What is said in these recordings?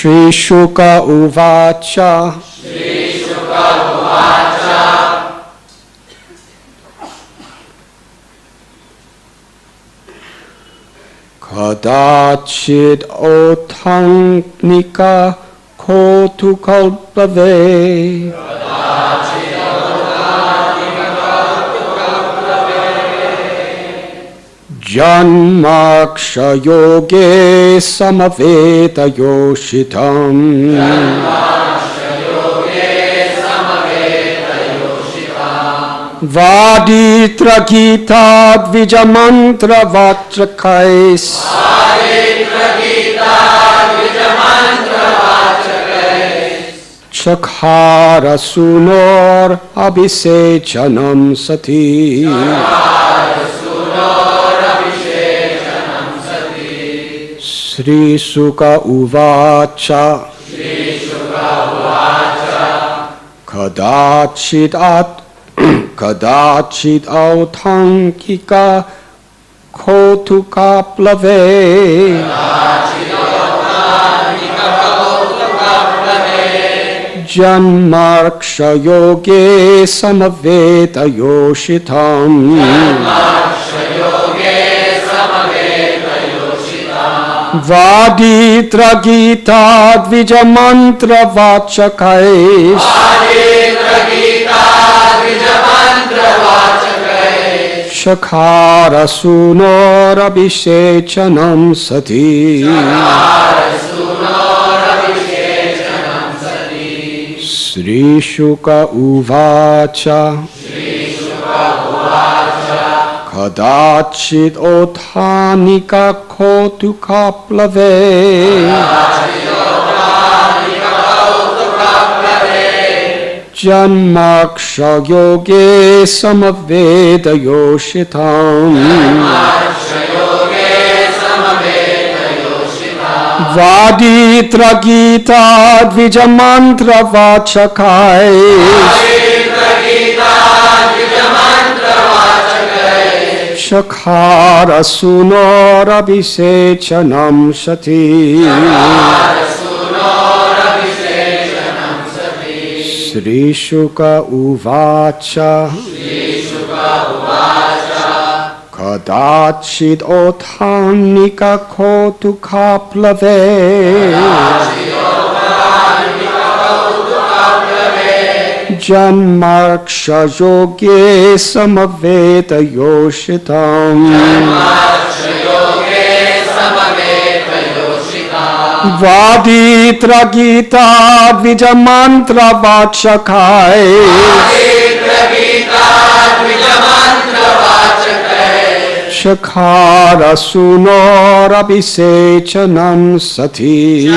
Shri Shuka Uvacha. Kadachid otangnika kotu kalpave. Janmaksha yoge samaveta yoshitam. Vaditra Gita Dvijamantra Vachakais. Chakhara Sunor Abhisechanam Sati. Sri Suka Uvacha. Kadachit authankika kotuka plave. Janmaksha yoge samaveta yoshitam. Vaditra Gita Dvijamantra Vachakais. Shakhara Sunor Abhisechanam Sati. Sri Shuka Uvacha. Kadachit othanika kotuka plave. Janmaksha yoge samaveda yoshitam. Vaditra Gita Dvijamantra Vachakais. Shakhara Sunor Abhisechanam Sati. Sri Shuka Uvacha. Kadachit othanika kotuka plave. Janmaksha yoge samaveta yoshitam. Vaditra Gita Dvijamantra Vachakais. Shakhara Sunor Abhisechanam Sati.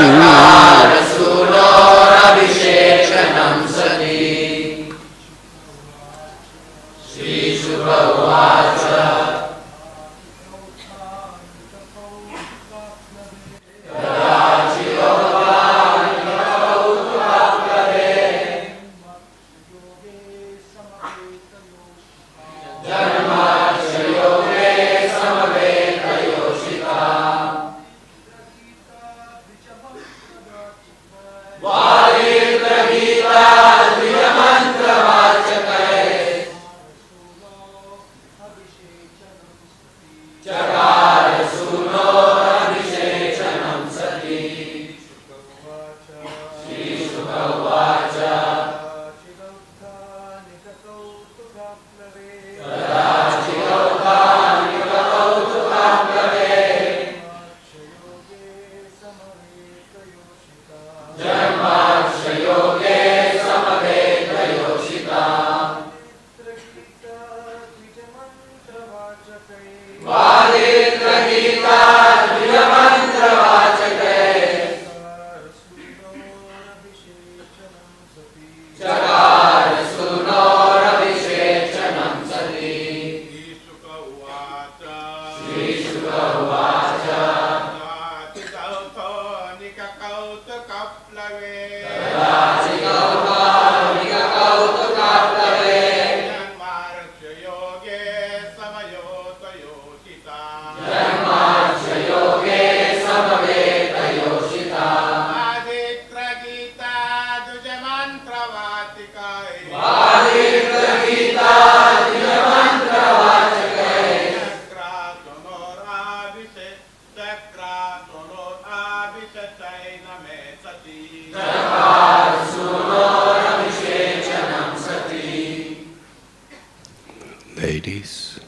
Ladies.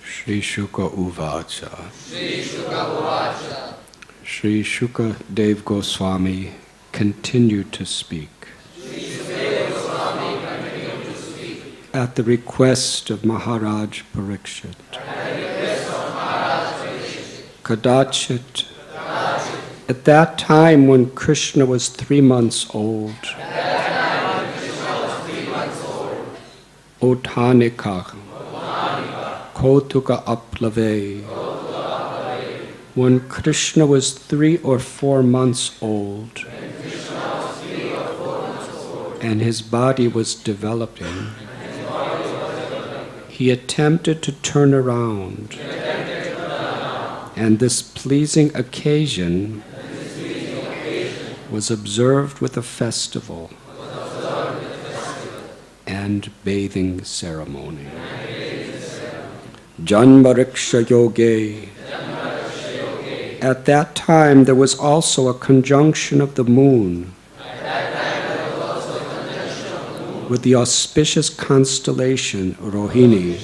Shri Shuka Uvacha. Shri Shuka Dev Goswami continued to speak. At the request of Maharaj Parikshit. Kadachit. At that time when Krishna was 3 months old. Otanika. Kotuka Aplave. When Krishna was 3 or 4 months old, and his body was developing, he attempted to turn around, and this pleasing occasion was observed with a festival and bathing ceremony. Janmariksha Yoge. At that time there was also a conjunction of the moon with the auspicious constellation Rohini.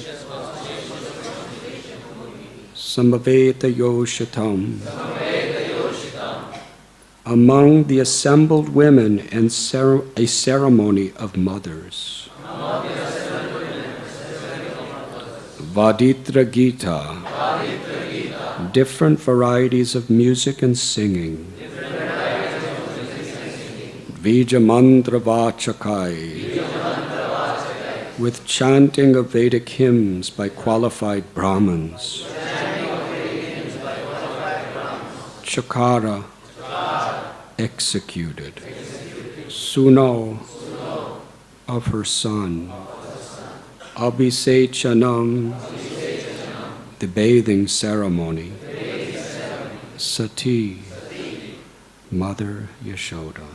Samaveta Yoshitam. Among the assembled women and a ceremony of mothers. Vaditra Gita, different varieties of music and singing. Vijamantra Vachakai, with chanting of Vedic hymns by qualified Brahmins. Chakara, executed. Suno, of her son. Abhisechanam, the bathing ceremony. Sati, Mother Yashoda.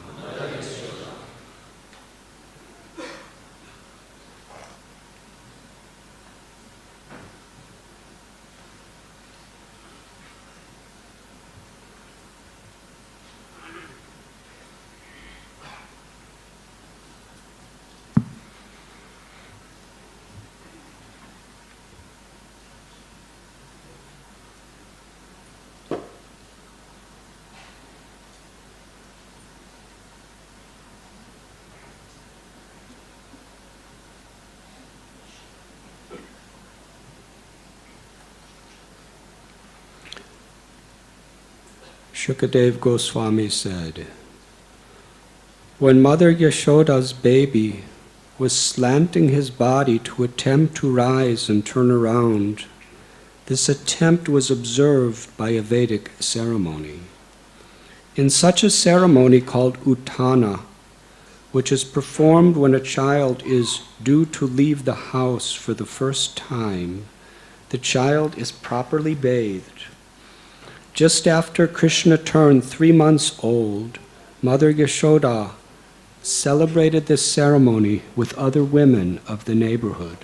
Shukadev Goswami said, when Mother Yashoda's baby was slanting his body to attempt to rise and turn around, this attempt was observed by a Vedic ceremony. In such a ceremony called Uttana, which is performed when a child is due to leave the house for the first time, the child is properly bathed. Just after Krishna turned 3 months old, Mother Yashoda celebrated this ceremony with other women of the neighborhood.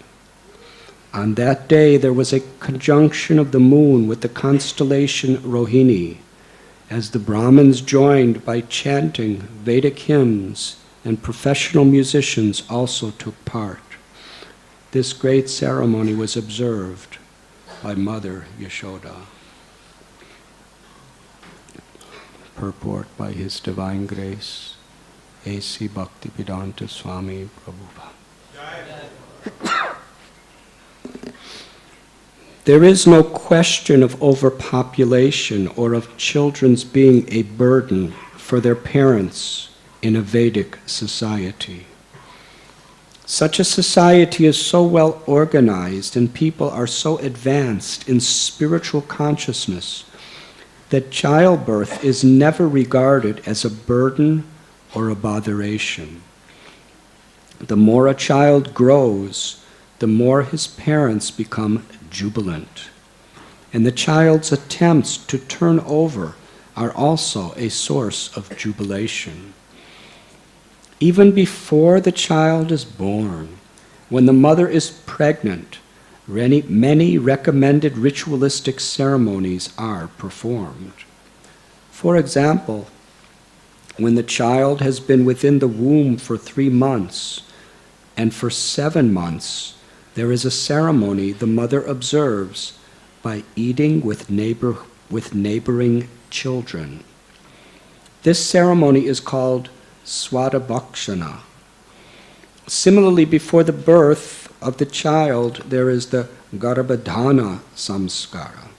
On that day, there was a conjunction of the moon with the constellation Rohini, as the Brahmins joined by chanting Vedic hymns, and professional musicians also took part. This great ceremony was observed by Mother Yashoda. Purport by His Divine Grace, A.C. Bhaktivedanta Swami Prabhupada. There is no question of overpopulation or of children's being a burden for their parents in a Vedic society. Such a society is so well organized and people are so advanced in spiritual consciousness that childbirth is never regarded as a burden or a botheration. The more a child grows, the more his parents become jubilant. And the child's attempts to turn over are also a source of jubilation. Even before the child is born, when the mother is pregnant, many recommended ritualistic ceremonies are performed. For example, when the child has been within the womb for 3 months, and for 7 months, there is a ceremony the mother observes by eating with neighboring children. This ceremony is called Swadabhakshana. Similarly, before the birth of the child, there is the Garbhadhana Samskara.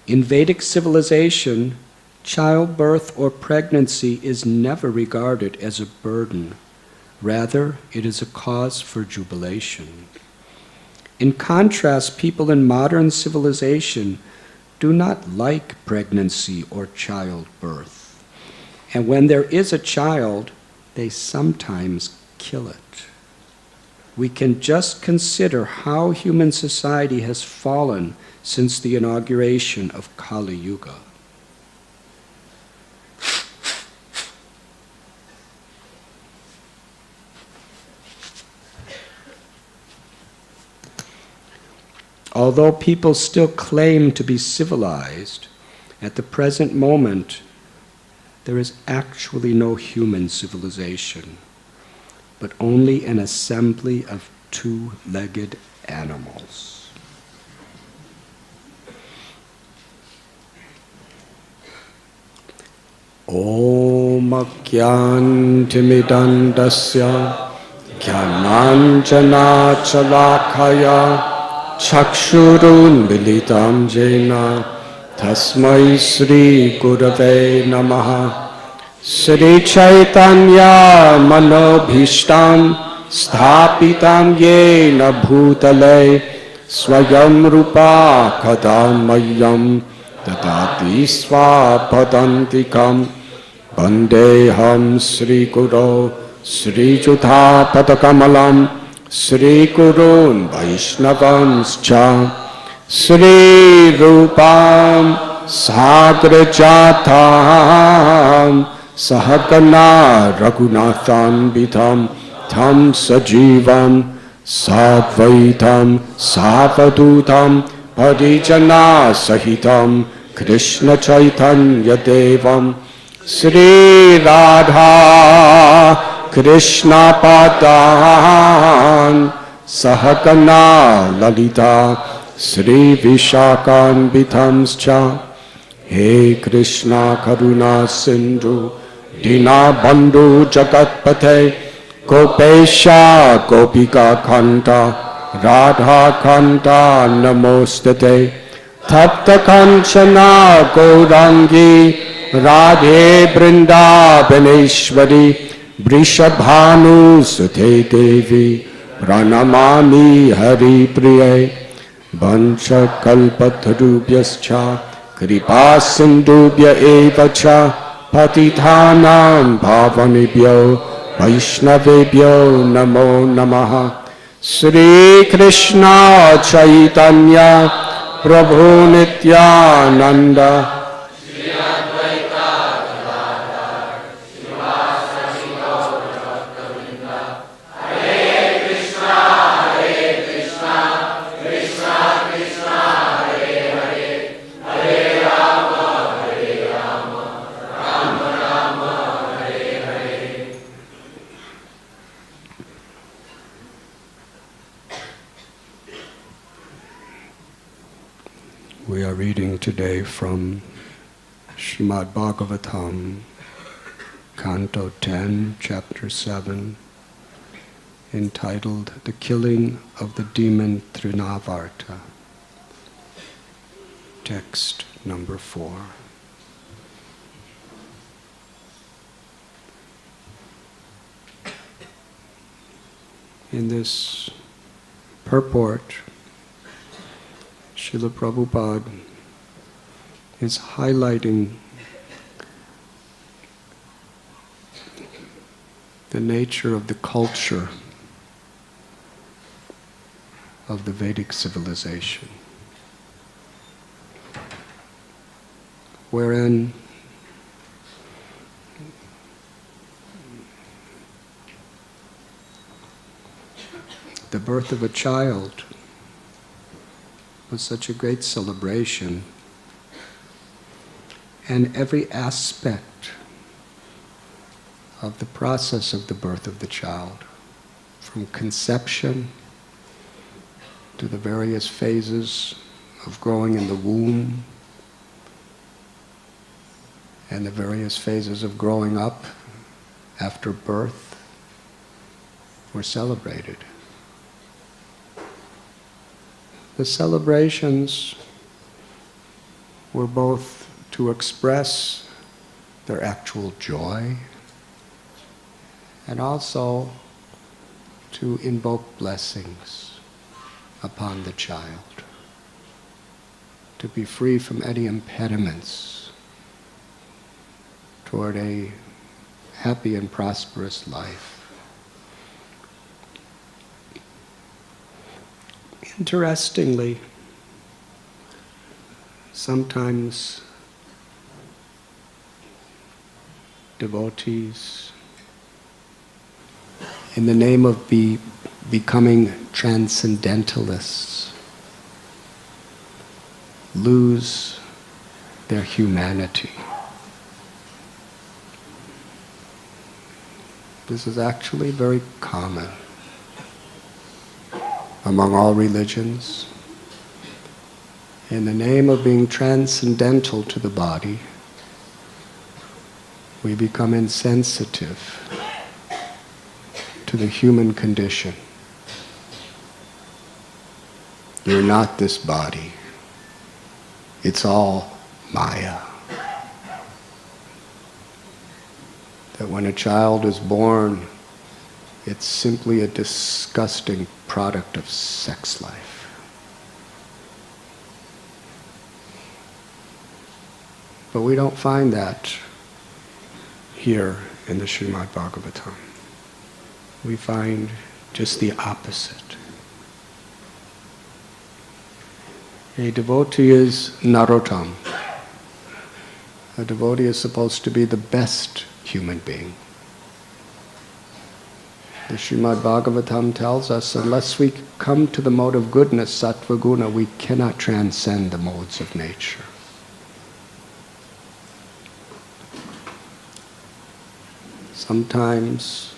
In Vedic civilization, childbirth or pregnancy is never regarded as a burden. Rather, it is a cause for jubilation. In contrast, people in modern civilization do not like pregnancy or childbirth. And when there is a child, they sometimes kill it. We can just consider how human society has fallen since the inauguration of Kali Yuga. Although people still claim to be civilized, at the present moment, there is actually no human civilization, but only an assembly of 2-legged animals. Om Agyantimidandasya Jnananjana Chalakaya Chakshurun Militam Jena Tasmai Sri Gurave Namaha Sri Chaitanya Manobhishtam Sthapitam Yena Bhutale Swayam Rupa Kadamayam Dadati Swapadantikam Vandeham Sri Guru Sri Jutha Padakamalam Sri Gurun Vaishnavanscha Sri Rupam Sagrajatam Sahagana Raghunathan Bitham Tam Sajivam Sadvaitam Savadutam Parijana Sahitam Krishna Chaitanya Devam Sri Radha Krishna Padan Sahagana Lalita Sri Vishakan Vithamscha He Krishna Karuna Sindhu Dina Bandhu Jagatpate Gopesha Gopika Kanta Radha Kanta Namostate Tapta Kanchana Gaurangi Radhe Vrindavaneshwari Vrishabhanu Sute Devi Pranamami Hari Priye Vancha Kalpatarubhyascha Kripa Sindhubhya Evacha Patithanam Bhavanibhyo Vaishnavebhyo Namo Namaha Sri Krishna Chaitanya Prabhu Nityananda, We are reading today from Srimad Bhagavatam, Canto 10, Chapter 7, entitled The Killing of the Demon Trinavarta. Text number 4. In this purport, Srila Prabhupada is highlighting the nature of the culture of the Vedic civilization, wherein the birth of a child was such a great celebration, and every aspect of the process of the birth of the child, from conception to the various phases of growing in the womb and the various phases of growing up after birth, were celebrated. The celebrations were both to express their actual joy and also to invoke blessings upon the child, to be free from any impediments toward a happy and prosperous life. Interestingly, sometimes devotees, in the name of becoming transcendentalists, lose their humanity. This is actually very common among all religions. In the name of being transcendental to the body, we become insensitive to the human condition. You're not this body. It's all Maya. That when a child is born, it's simply a disgusting product of sex life. But we don't find that here in the Srimad Bhagavatam. We find just the opposite. A devotee is Narottam. A devotee is supposed to be the best human being. The Srimad Bhagavatam tells us, unless we come to the mode of goodness, sattva guna, we cannot transcend the modes of nature. Sometimes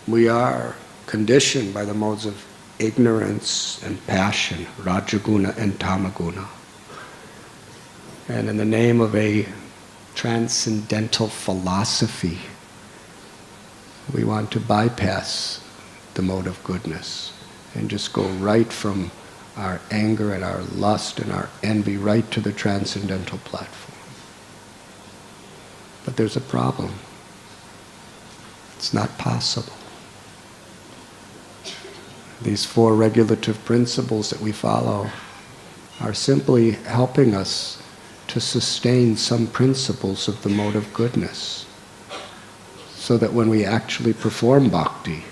we are conditioned by the modes of ignorance and passion, rajaguna and tamaguna. And in the name of a transcendental philosophy, we want to bypass the mode of goodness and just go right from our anger and our lust and our envy right to the transcendental platform. But there's a problem. It's not possible. These 4 regulative principles that we follow are simply helping us to sustain some principles of the mode of goodness, so that when we actually perform bhakti,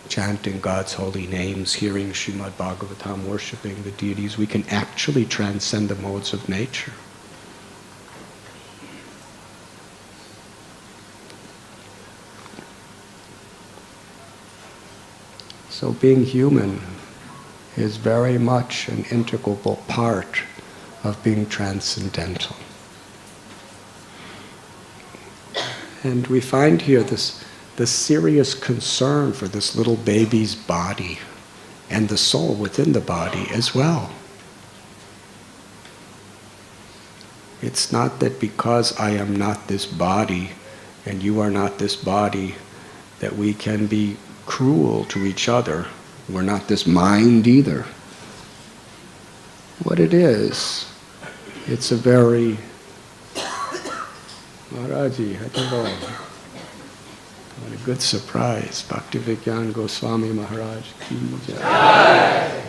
chanting God's holy names, hearing Srimad Bhagavatam, worshipping the deities, we can actually transcend the modes of nature. So being human is very much an integral part of being transcendental. And we find here this serious concern for this little baby's body and the soul within the body as well. It's not that because I am not this body and you are not this body that we can be cruel to each other. We're not this mind either. What it is, it's a very Maharaji, Haribo. What a good surprise. Bhaktivigyan Goswami Maharaj ki jai.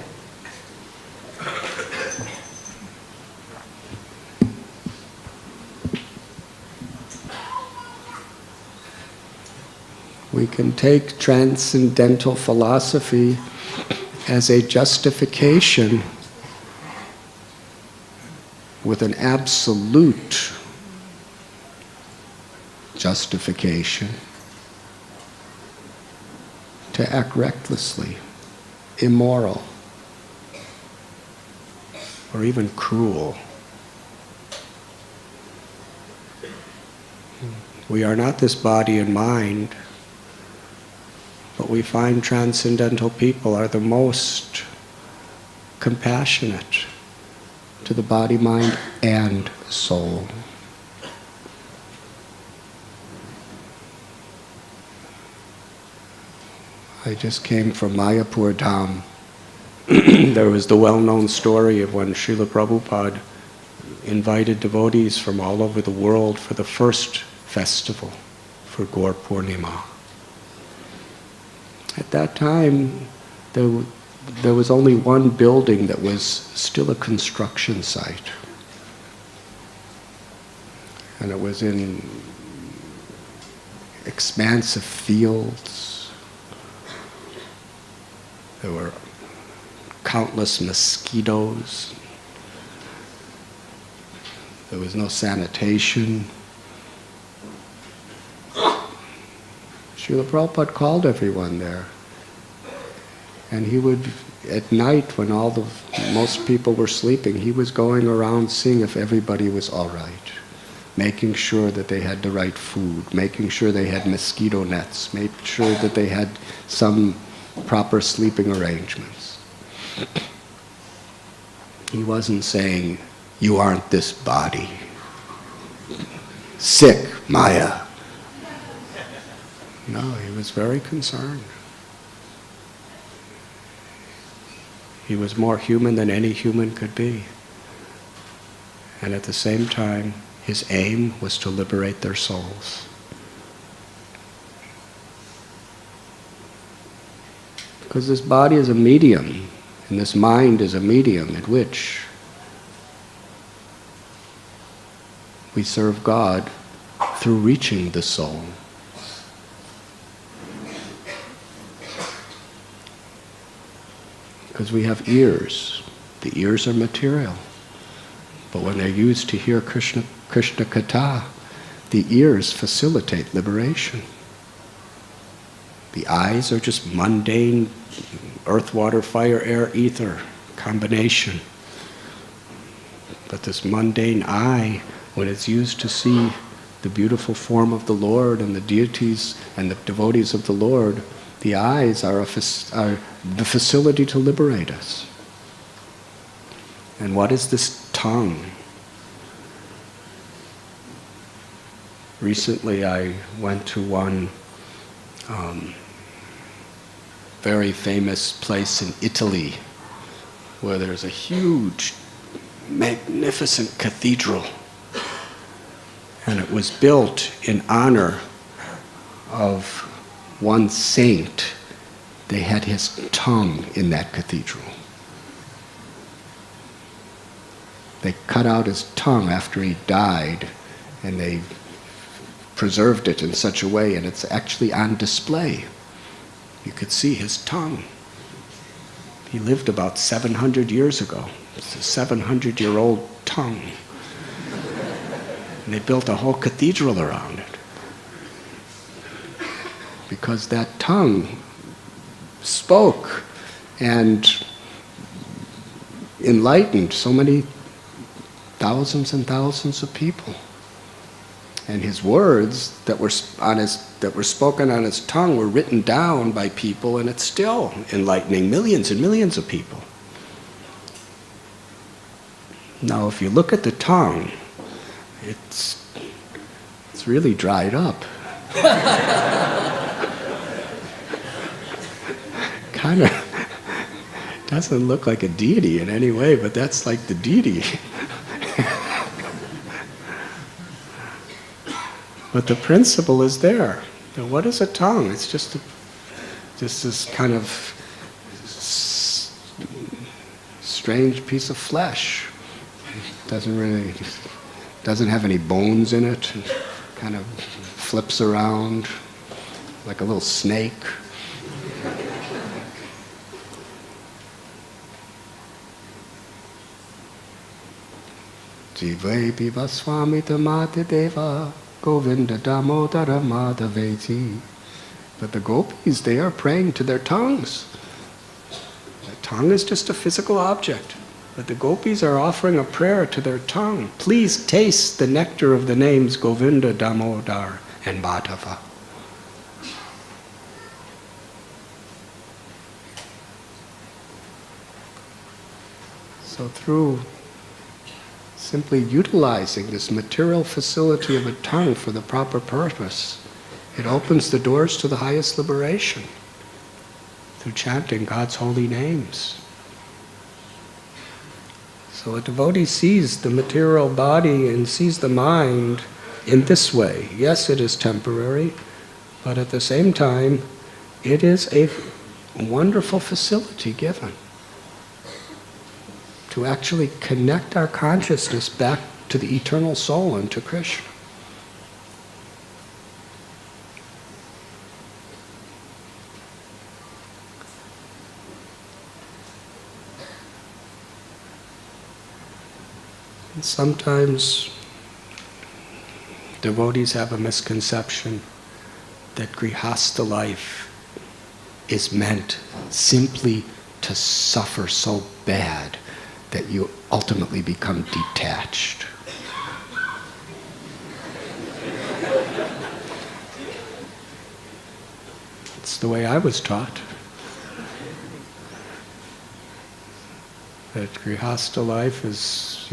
We can take transcendental philosophy as a justification with an absolute justification to act recklessly, immoral, or even cruel. We are not this body and mind, but we find transcendental people are the most compassionate to the body, mind, and soul. I just came from Mayapur Dham. There was the well-known story of when Srila Prabhupada invited devotees from all over the world for the first festival for Gaur Purnima. At that time, there was only one building that was still a construction site. And it was in expansive fields. There were countless mosquitoes. There was no sanitation. Srila Prabhupada called everyone there. And he would, at night when most people were sleeping, he was going around seeing if everybody was all right, making sure that they had the right food, making sure they had mosquito nets, making sure that they had some proper sleeping arrangements. He wasn't saying, you aren't this body. Sick, Maya. No, he was very concerned. He was more human than any human could be. And at the same time, his aim was to liberate their souls. Because this body is a medium, and this mind is a medium at which we serve God through reaching the soul. Because we have ears. The ears are material. But when they're used to hear Krishna Katha, the ears facilitate liberation. The eyes are just mundane earth, water, fire, air, ether combination. But this mundane eye, when it's used to see the beautiful form of the Lord and the deities and the devotees of the Lord, the eyes are the facility to liberate us. And what is this tongue? Recently I went to one very famous place in Italy where there's a huge, magnificent cathedral. And it was built in honor of one saint. They had his tongue in that cathedral. They cut out his tongue after he died, and they preserved it in such a way, and it's actually on display. You could see his tongue. He lived about 700 years ago. It's a 700-year-old tongue. And they built a whole cathedral around it. Because that tongue spoke and enlightened so many thousands and thousands of people. And his words that were spoken on his tongue were written down by people, and it's still enlightening millions and millions of people. Now, if you look at the tongue, it's really dried up. Kind of doesn't look like a deity in any way, but that's like the deity. But the principle is there. Now, what is a tongue? It's just this kind of strange piece of flesh. Doesn't have any bones in it. It kind of flips around like a little snake. Jive Biva Swami Tamate Deva Govinda Damodara Madhaveti. But the gopis, they are praying to their tongues. The tongue is just a physical object. But the gopis are offering a prayer to their tongue. Please taste the nectar of the names Govinda, Damodar, and Madhava. So through simply utilizing this material facility of a tongue for the proper purpose, it opens the doors to the highest liberation through chanting God's holy names. So a devotee sees the material body and sees the mind in this way. Yes, it is temporary, but at the same time, it is a wonderful facility given to actually connect our consciousness back to the eternal soul and to Krishna. And sometimes devotees have a misconception that grihastha life is meant simply to suffer so bad that you ultimately become detached. It's the way I was taught. That grihastha life is,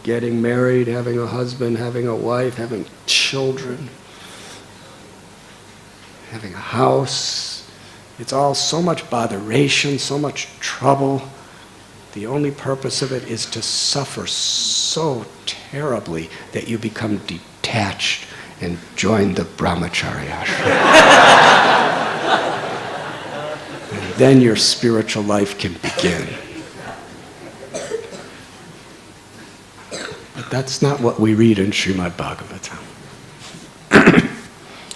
getting married, having a husband, having a wife, having children, having a house. It's all so much botheration, so much trouble. The only purpose of it is to suffer so terribly that you become detached and join the brahmacharya ashram. And then your spiritual life can begin. But that's not what we read in Srimad Bhagavatam.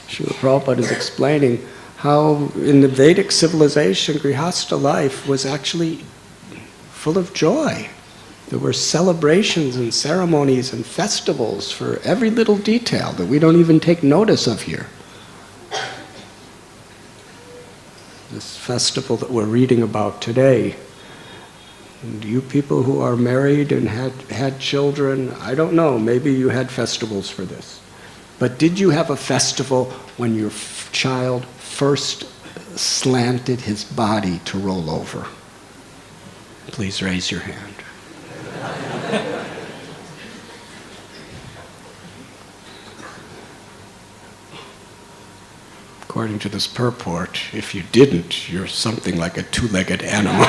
Srila Prabhupada is explaining how in the Vedic civilization, grihastha life was actually full of joy. There were celebrations and ceremonies and festivals for every little detail that we don't even take notice of here. This festival that we're reading about today, and you people who are married and had children, I don't know, maybe you had festivals for this. But did you have a festival when your child first slanted his body to roll over? Please raise your hand. According to this purport, if you didn't, you're something like a two-legged animal.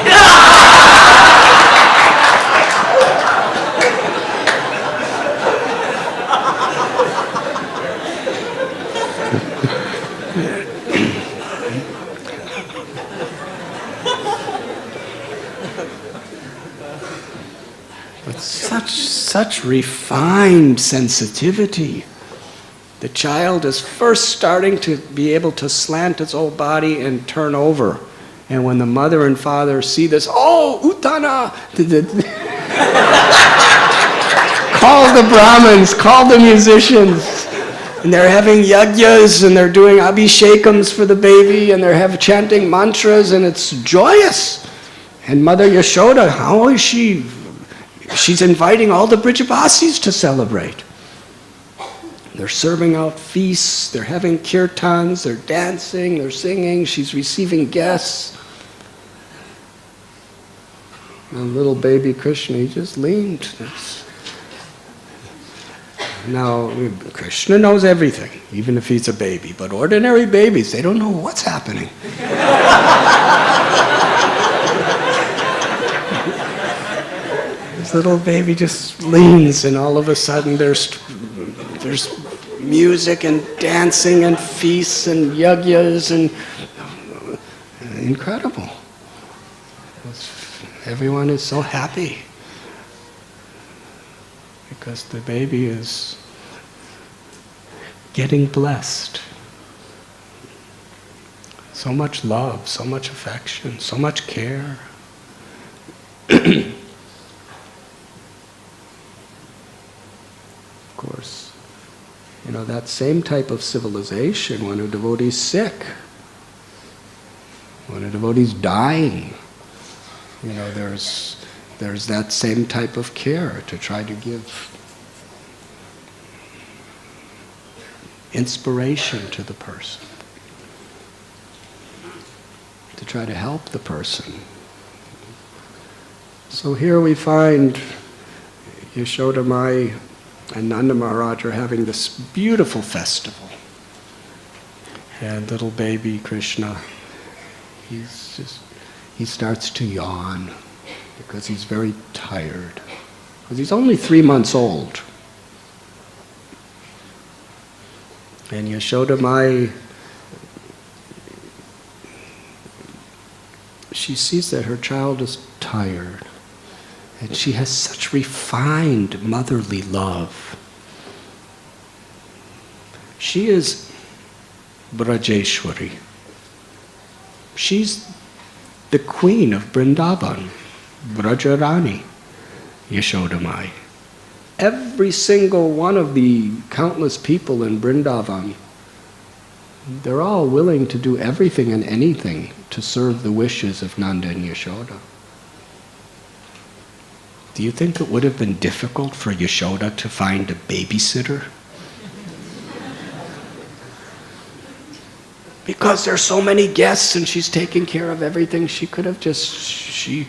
But such refined sensitivity The child is first starting to be able to slant its whole body and turn over. And when the mother and father see this, oh, Uttana! Call the Brahmins, call the musicians. And they're having yagyas and they're doing abhishekams for the baby and they're chanting mantras and it's joyous. And Mother Yashoda, how is she? She's inviting all the Brijabasis to celebrate. They're serving out feasts, they're having kirtans, they're dancing, they're singing, she's receiving guests. And little baby Krishna, he just leaned. Now, Krishna knows everything, even if he's a baby, but ordinary babies, they don't know what's happening. This little baby just leans, and all of a sudden there's music and dancing and feasts and yagyas and incredible. Everyone is so happy because the baby is getting blessed. So much love, so much affection, so much care. Of course, you know, that same type of civilization, when a devotee's sick, when a devotee's dying, you know, there's that same type of care to try to give inspiration to the person, to try to help the person. So here we find Yashoda Mai and Nanda Maharaj are having this beautiful festival. And little baby Krishna, he starts to yawn because he's very tired. Because he's only 3 months old. And Yashoda Mai, she sees that her child is tired. And she has such refined motherly love. She is Brajeshwari. She's the queen of Vrindavan, Brajarani, Yashoda Mai. Every single one of the countless people in Vrindavan, they're all willing to do everything and anything to serve the wishes of Nanda and Yashoda. Do you think it would have been difficult for Yashoda to find a babysitter? Because there's so many guests and she's taking care of everything, she could have just, she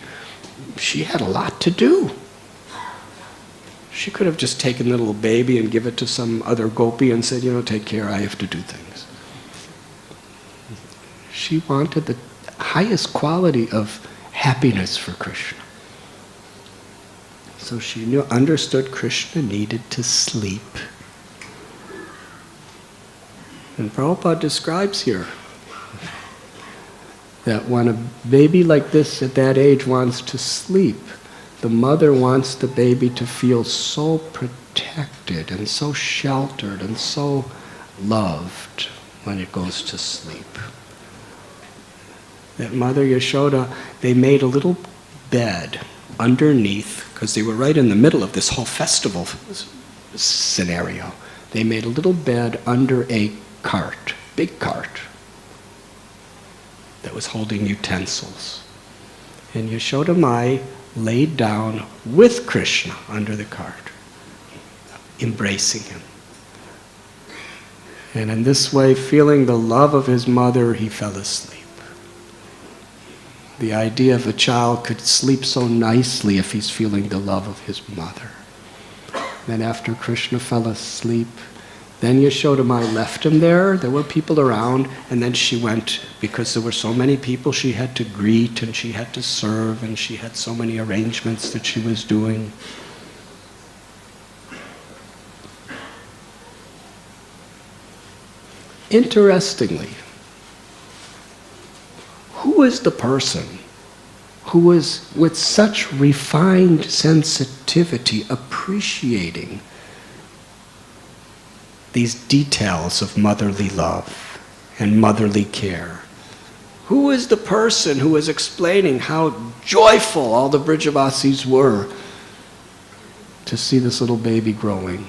had a lot to do. She could have just taken the little baby and give it to some other gopi and said, you know, take care, I have to do things. She wanted the highest quality of happiness for Krishna. So she understood Krishna needed to sleep. And Prabhupada describes here that when a baby like this at that age wants to sleep, the mother wants the baby to feel so protected and so sheltered and so loved when it goes to sleep. That Mother Yashoda, they made a little bed underneath, because they were right in the middle of this whole festival scenario. They made a little bed under a cart, big cart, that was holding utensils. And Yashoda Mai laid down with Krishna under the cart, embracing him. And in this way, feeling the love of his mother, he fell asleep. The idea of a child could sleep so nicely if he's feeling the love of his mother. Then after Krishna fell asleep, then Yashoda Mai left him there. There were people around, and then she went, because there were so many people she had to greet and she had to serve, and she had so many arrangements that she was doing. Interestingly, who is the person who is with such refined sensitivity appreciating these details of motherly love and motherly care. Who is the person who is explaining how joyful all the Brijavasis were to see this little baby growing?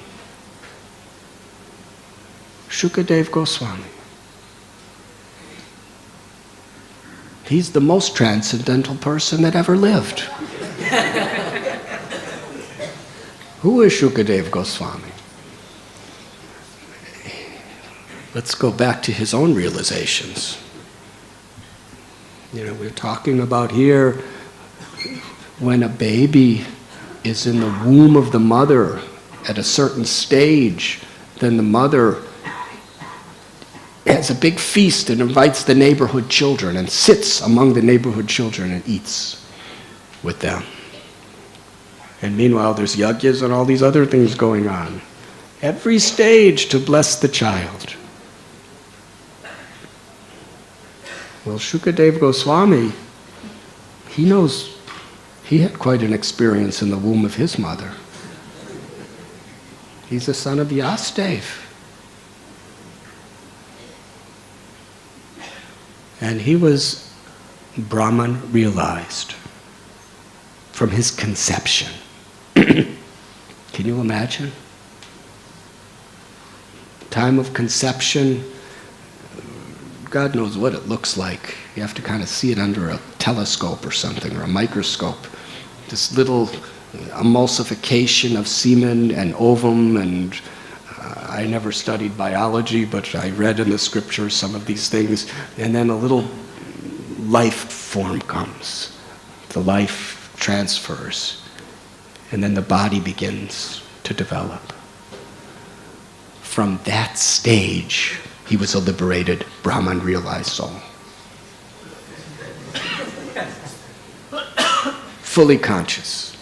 Shukadev Goswami. He's the most transcendental person that ever lived. Who is Shukadev Goswami? Let's go back to his own realizations. We're talking about here when a baby is in the womb of the mother at a certain stage, then the mother has a big feast and invites the neighborhood children and sits among the neighborhood children and eats with them. And meanwhile, there's yagyas and all these other things going on. Every stage to bless the child. Well, Shukadev Goswami, he knows he had quite an experience in the womb of his mother. He's the son of Vyasadeva. And he was Brahman realized from his conception. Can you imagine? Time of conception, God knows what it looks like. You have to kind of see it under a telescope or something, or a microscope. This little emulsification of semen and ovum, and I never studied biology, but I read in the scriptures some of these things, and then a little life form comes. The life transfers, and then the body begins to develop. From that stage, he was a liberated Brahman realized soul. Fully conscious.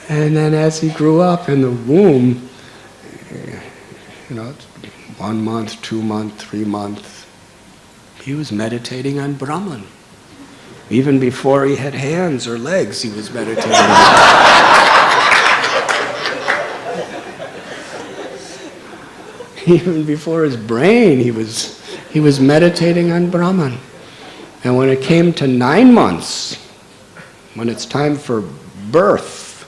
And then as he grew up in the womb, 1 month, 2 months, 3 months, he was meditating on Brahman. Even before he had hands or legs, he was meditating on Even before his brain, he was meditating on Brahman. And when it came to 9 months, when it's time for birth,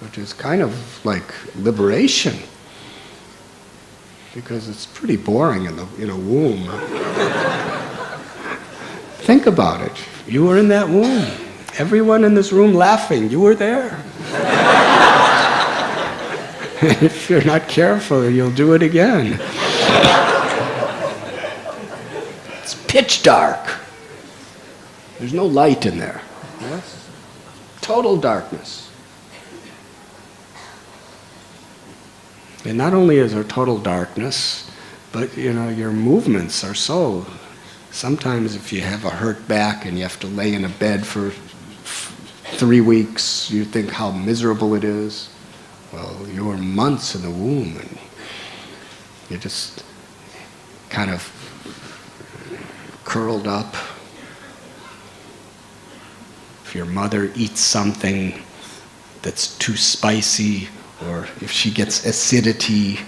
which is kind of like liberation, because it's pretty boring in a womb. Think about it. You were in that womb. Everyone in this room laughing. You were there. If you're not careful, you'll do it again. It's pitch dark. There's no light in there. Yes? Total darkness. And not only is there total darkness, but your movements are so. Sometimes if you have a hurt back and you have to lay in a bed for 3 weeks, you think how miserable it is. Well, you were months in the womb and you're just kind of curled up. If your mother eats something that's too spicy, or if she gets acidity,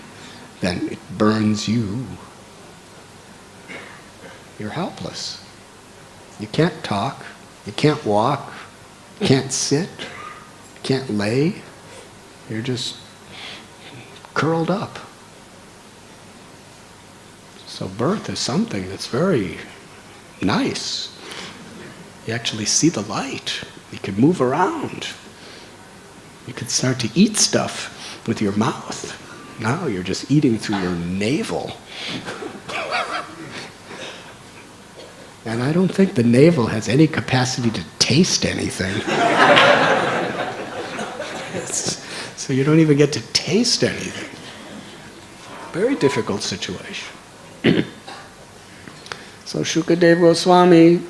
then it burns you. You're helpless. You can't talk, you can't walk, you can't sit, you can't lay. You're just curled up. So birth is something that's very nice. You actually see the light. You can move around. You can start to eat stuff with your mouth. Now you're just eating through your navel. And I don't think the navel has any capacity to taste anything. So you don't even get to taste anything. Very difficult situation. So Shukadev Goswami,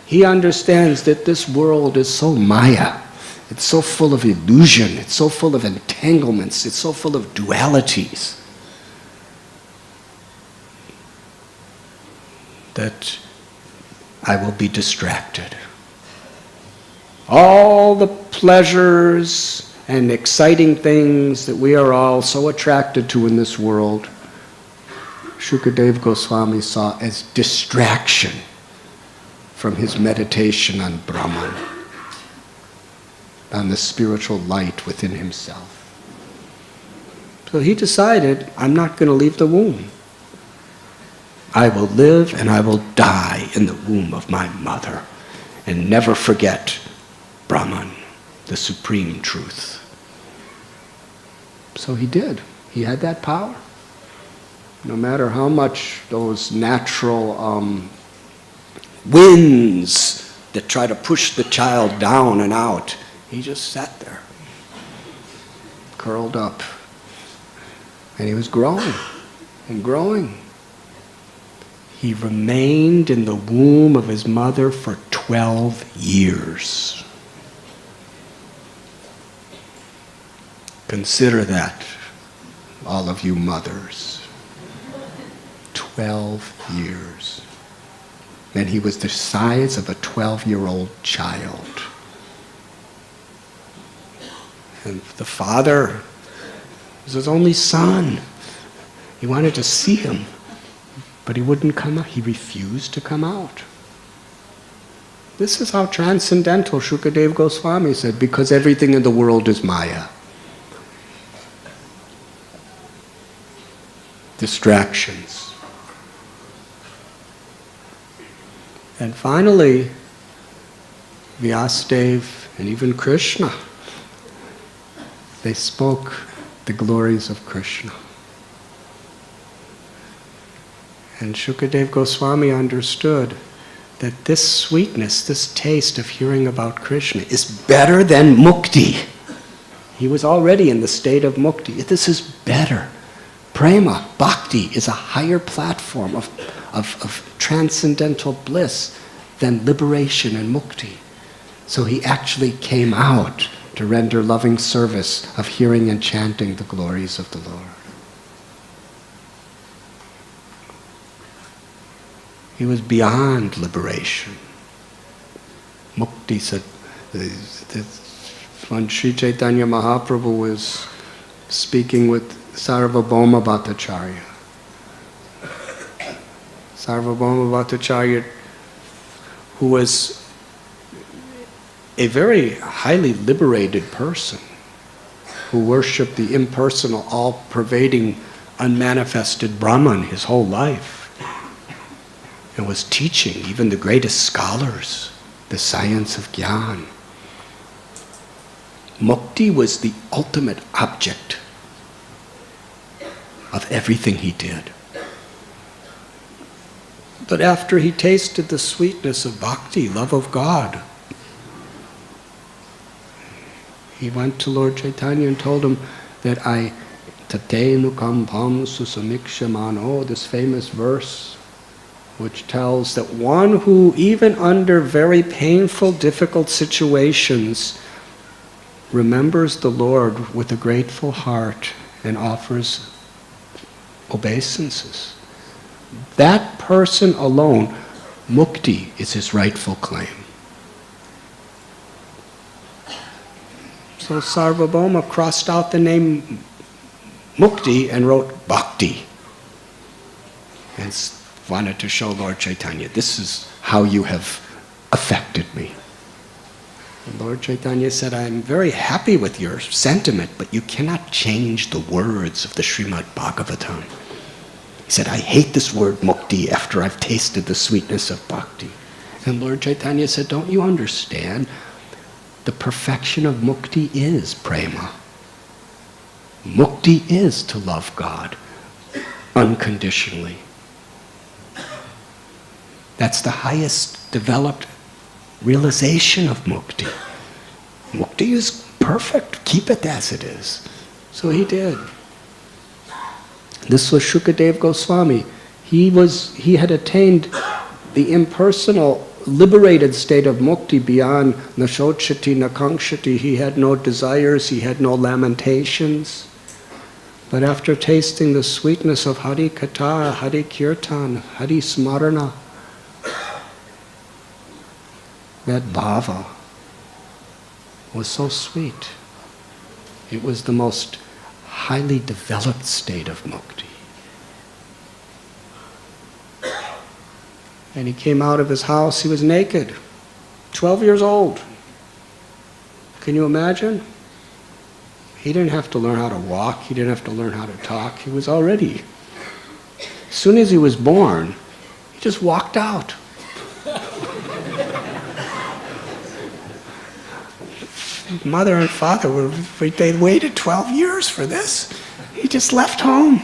he understands that this world is so maya. It's so full of illusion. It's so full of entanglements. It's so full of dualities that I will be distracted. all the pleasures and exciting things that we are all so attracted to in this world, Shukadeva Goswami saw as distraction from his meditation on Brahman, on the spiritual light within himself. So he decided, I'm not going to leave the womb. I will live and I will die in the womb of my mother and never forget Brahman, the supreme truth. So he did. He had that power. No matter how much those natural winds that try to push the child down and out, he just sat there, curled up. And he was growing and growing. He remained in the womb of his mother for 12 years. Consider that, all of you mothers. 12 years. And he was the size of a 12-year-old child. And the father was his only son. He wanted to see him, but he wouldn't come out. He refused to come out. This is how transcendental Shukadeva Goswami said, because everything in the world is Maya. Distractions. And finally, Vyasadeva and even Krishna, they spoke the glories of Krishna. And Shukadeva Goswami understood that this sweetness, this taste of hearing about Krishna is better than mukti. He was already in the state of mukti. This is better. Prema, bhakti, is a higher platform of transcendental bliss than liberation and mukti. So he actually came out to render loving service of hearing and chanting the glories of the Lord. He was beyond liberation. Mukti said, when Sri Chaitanya Mahaprabhu was speaking with Sarvabhauma Bhattacharya. Sarvabhauma Bhattacharya, who was a very highly liberated person, who worshipped the impersonal, all-pervading, unmanifested Brahman his whole life, and was teaching even the greatest scholars the science of Gyan. Mukti was the ultimate object of everything he did. But after he tasted the sweetness of bhakti, love of God, he went to Lord Chaitanya and told him that Tatenu kampam susamikshamano, this famous verse, which tells that one who, even under very painful, difficult situations, remembers the Lord with a grateful heart and offers obeisances, that person alone, mukti is his rightful claim. So Sarvabhauma crossed out the name mukti and wrote bhakti, and wanted to show Lord Chaitanya, this is how you have affected me. And Lord Chaitanya said, I'm very happy with your sentiment, but you cannot change the words of the Srimad Bhagavatam. He said, I hate this word mukti after I've tasted the sweetness of bhakti. And Lord Chaitanya said, don't you understand? The perfection of mukti is prema. Mukti is to love God unconditionally. That's the highest developed realization of mukti. Mukti is perfect. Keep it as it is. So he did. This was Shukadeva Goswami. He had attained the impersonal, liberated state of mukti beyond nashochati, nakangshati. He had no desires, he had no lamentations. But after tasting the sweetness of Hari Katha, Hari Kirtan, Hari Smarana, that bhava, was so sweet. It was the most highly developed state of mukti. And he came out of his house, he was naked, 12 years old. Can you imagine? He didn't have to learn how to walk, he didn't have to learn how to talk, he was already. As soon as he was born, he just walked out. Mother and father, they waited 12 years for this. He just left home.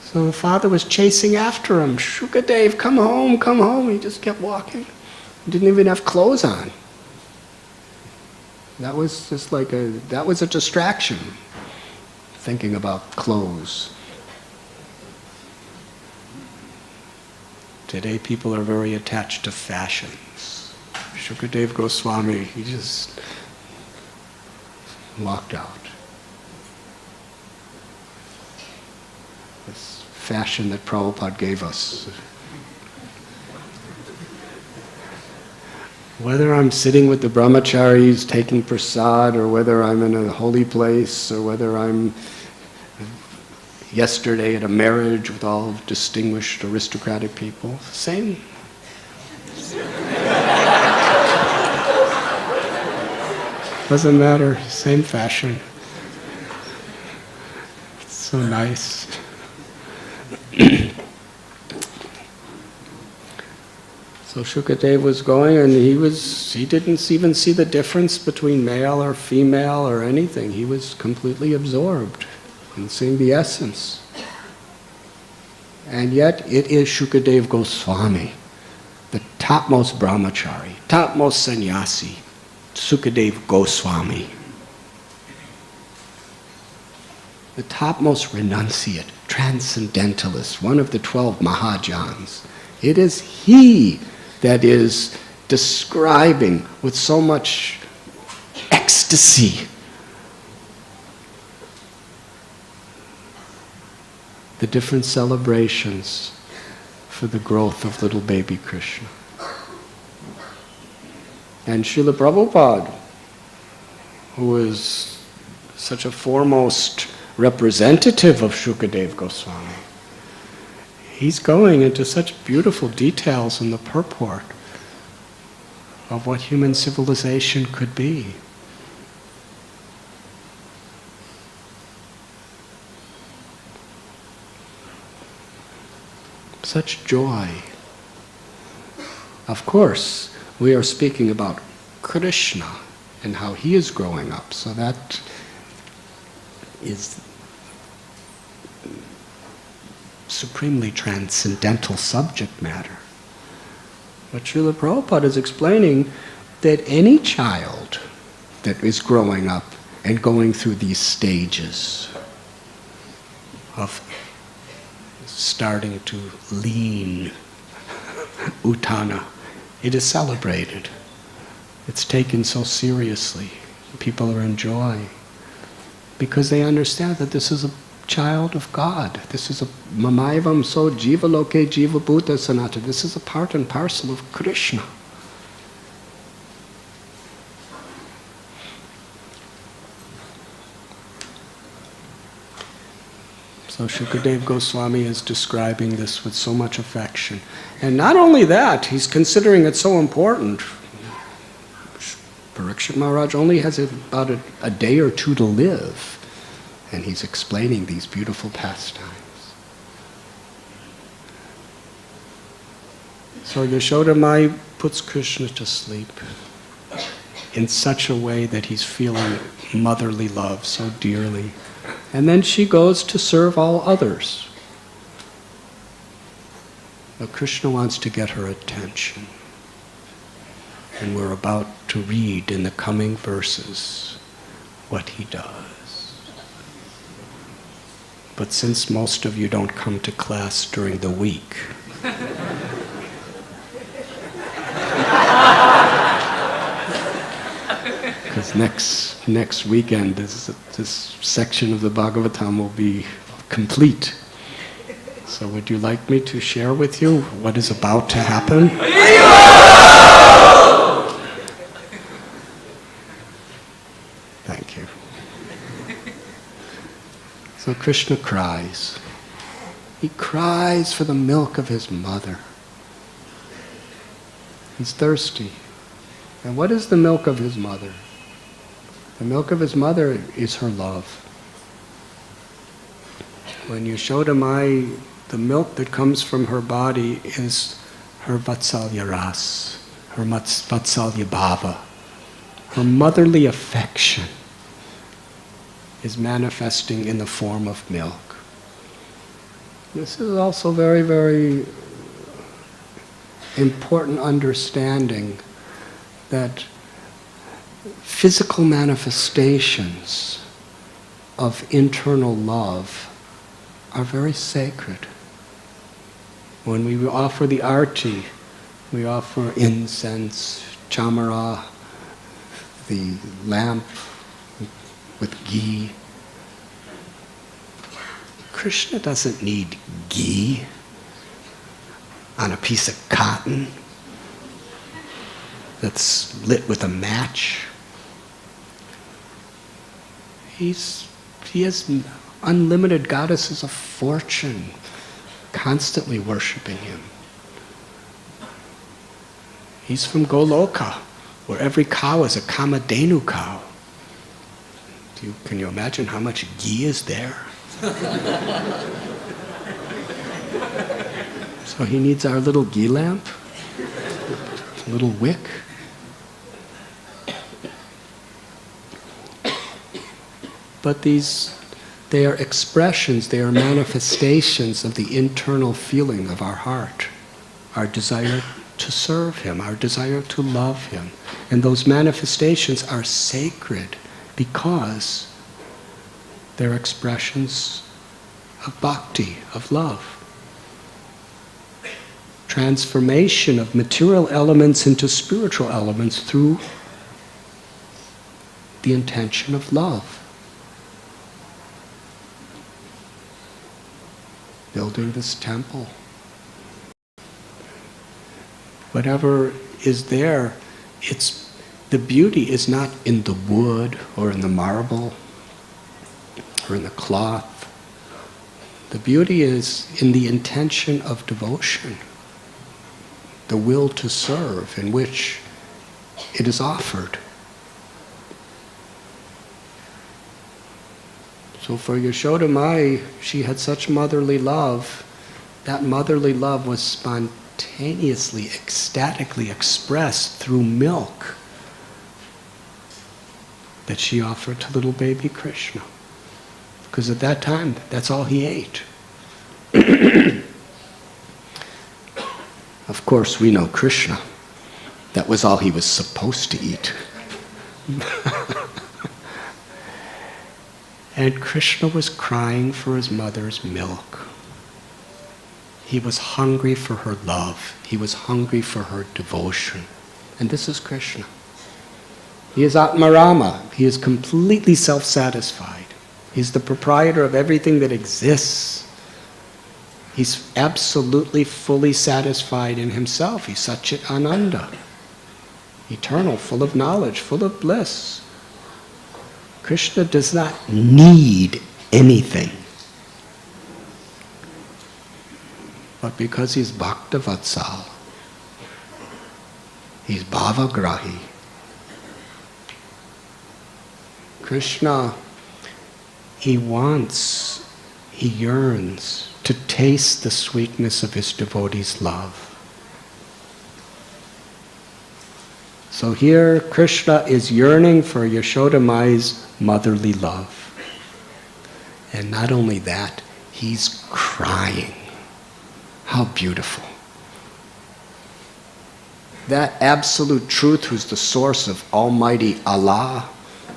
So the father was chasing after him. Shukadev, come home, come home. He just kept walking. He didn't even have clothes on. That was just like that was a distraction, thinking about clothes. Today people are very attached to fashions. Shukadev Goswami, he just walked out. This fashion that Prabhupada gave us. Whether I'm sitting with the brahmacharis taking prasad, or whether I'm in a holy place, or whether I'm yesterday at a marriage with all distinguished aristocratic people, same. Doesn't matter, same fashion. It's so nice. So Shukadev was going, and he didn't even see the difference between male or female or anything. He was completely absorbed in seeing the essence. And yet it is Shukadev Goswami, the topmost brahmachari, topmost sannyasi, Sukadev Goswami, the topmost renunciate, transcendentalist, one of the 12 Mahajans. It is he that is describing with so much ecstasy the different celebrations for the growth of little baby Krishna. And Srila Prabhupada, who is such a foremost representative of Shukadev Goswami, he's going into such beautiful details in the purport of what human civilization could be. Such joy. Of course, we are speaking about Krishna and how he is growing up, so that is supremely transcendental subject matter. But Srila Prabhupada is explaining that any child that is growing up and going through these stages of starting to lean, utthana, it is celebrated. It's taken so seriously. People are enjoying because they understand that this is a child of God. This is a mamaivam so jiva loke jiva bhuta sanata. This is a part and parcel of Krishna. So Shukadev Goswami is describing this with so much affection. And not only that, he's considering it so important. Parikshit Maharaj only has about a day or two to live, and he's explaining these beautiful pastimes. So Yashoda Mai puts Krishna to sleep in such a way that he's feeling motherly love so dearly. And then she goes to serve all others. But Krishna wants to get her attention. And we're about to read in the coming verses what he does. But since most of you don't come to class during the week, because next weekend this section of the Bhagavatam will be complete. So would you like me to share with you what is about to happen? thank you. So Krishna cries. He cries for the milk of his mother. He's thirsty. And what is the milk of his mother? The milk of his mother is her love. When Yashoda Mai, the milk that comes from her body is her Vatsalya Ras, her Vatsalya Bhava. Her motherly affection is manifesting in the form of milk. This is also very, very important understanding that physical manifestations of internal love are very sacred. When we offer the arti, we offer incense, chamara, the lamp with ghee. Krishna doesn't need ghee on a piece of cotton that's lit with a match. He has unlimited goddesses of fortune constantly worshiping him. He's from Goloka, where every cow is a Kamadhenu cow. Can you imagine how much ghee is there? So he needs our little ghee lamp, a little wick. But they are expressions, they are manifestations of the internal feeling of our heart, our desire to serve him, our desire to love him. And those manifestations are sacred because they're expressions of bhakti, of love. Transformation of material elements into spiritual elements through the intention of love. Building this temple. Whatever is there, the beauty is not in the wood or in the marble or in the cloth. The beauty is in the intention of devotion, the will to serve in which it is offered. So for Yashoda Mai, she had such motherly love. That motherly love was spontaneously, ecstatically expressed through milk that she offered to little baby Krishna. Because at that time, that's all he ate. Of course, we know Krishna. That was all he was supposed to eat. And Krishna was crying for his mother's milk. He was hungry for her love. He was hungry for her devotion. And this is Krishna. He is Atmarama. He is completely self-satisfied. He's the proprietor of everything that exists. He's absolutely fully satisfied in himself. He's Satchit Ananda. Eternal, full of knowledge, full of bliss. Krishna does not need anything. But because he's Bhaktavatsal, he's Bhavagrahi. Krishna, he yearns to taste the sweetness of his devotees' love. So here Krishna is yearning for Yashoda Mai's motherly love. And not only that, he's crying. How beautiful. That absolute truth who's the source of Almighty Allah,